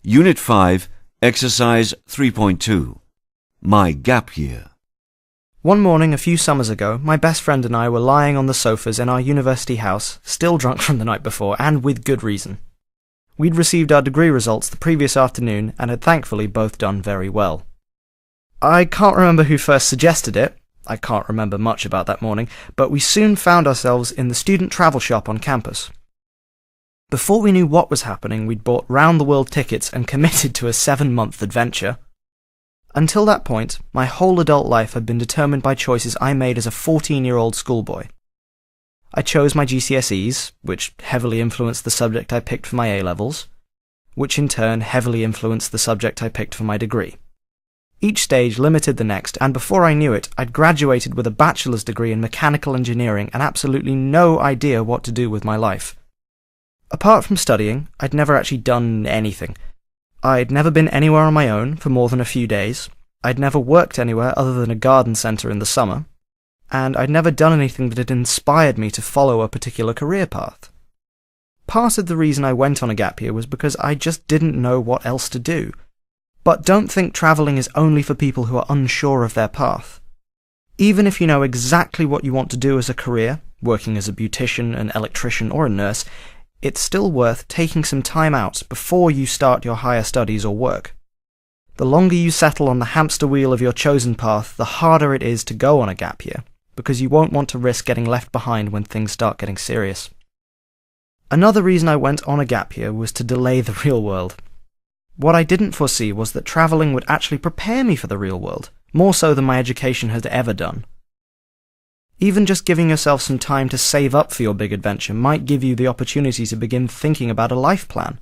Unit 5, Exercise 3.2. My Gap Year. One morning a few summers ago, my best friend and I were lying on the sofas in our university house, still drunk from the night before, and with good reason. We'd received our degree results the previous afternoon and had thankfully both done very well. I can't remember who first suggested it. I can't remember much about that morning, but we soon found ourselves in the student travel shop on campus. Before we knew what was happening, we'd bought round-the-world tickets and committed to a 7-month adventure. Until that point, my whole adult life had been determined by choices I made as a 14-year-old schoolboy. I chose my GCSEs, which heavily influenced the subject I picked for my A-levels, which in turn heavily influenced the subject I picked for my degree. Each stage limited the next, and before I knew it, I'd graduated with a bachelor's degree in mechanical engineering and absolutely no idea what to do with my life. Apart from studying, I'd never actually done anything. I'd never been anywhere on my own for more than a few days, I'd never worked anywhere other than a garden centre in the summer, and I'd never done anything that had inspired me to follow a particular career path. Part of the reason I went on a gap year was because I just didn't know what else to do. But don't think travelling is only for people who are unsure of their path. Even if you know exactly what you want to do as a career, working as a beautician, an electrician or a nurse, it's still worth taking some time out before you start your higher studies or work. The longer you settle on the hamster wheel of your chosen path, the harder it is to go on a gap year, because you won't want to risk getting left behind when things start getting serious. Another reason I went on a gap year was to delay the real world. What I didn't foresee was that travelling would actually prepare me for the real world, more so than my education had ever done. Even just giving yourself some time to save up for your big adventure might give you the opportunity to begin thinking about a life plan.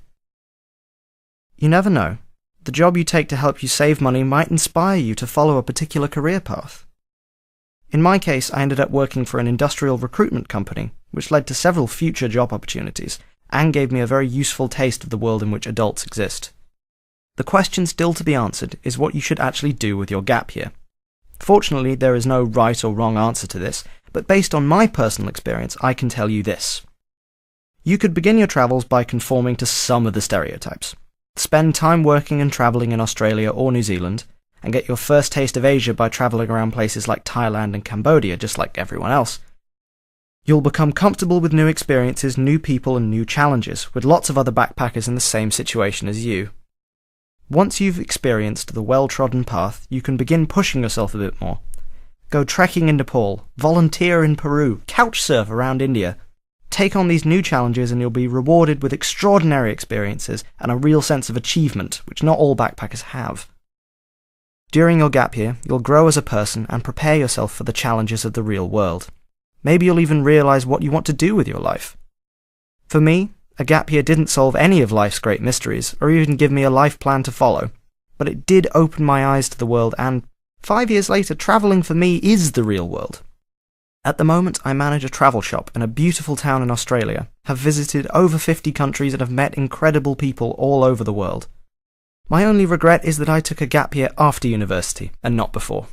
You never know. The job you take to help you save money might inspire you to follow a particular career path. In my case, I ended up working for an industrial recruitment company, which led to several future job opportunities, and gave me a very useful taste of the world in which adults exist. The question still to be answered is what you should actually do with your gap year. Fortunately, there is no right or wrong answer to this, but based on my personal experience, I can tell you this. You could begin your travels by conforming to some of the stereotypes. Spend time working and travelling in Australia or New Zealand, and get your first taste of Asia by travelling around places like Thailand and Cambodia, just like everyone else. You'll become comfortable with new experiences, new people and new challenges, with lots of other backpackers in the same situation as you. Once you've experienced the well-trodden path, you can begin pushing yourself a bit more. Go trekking in Nepal, volunteer in Peru, couch surf around India. Take on these new challenges and you'll be rewarded with extraordinary experiences and a real sense of achievement, which not all backpackers have. During your gap year, you'll grow as a person and prepare yourself for the challenges of the real world. Maybe you'll even realise what you want to do with your life. For me, a gap year didn't solve any of life's great mysteries, or even give me a life plan to follow, but it did open my eyes to the world, and 5 years later, travelling for me is the real world. At the moment, I manage a travel shop in a beautiful town in Australia, have visited over 50 countries and have met incredible people all over the world. My only regret is that I took a gap year after university, and not before.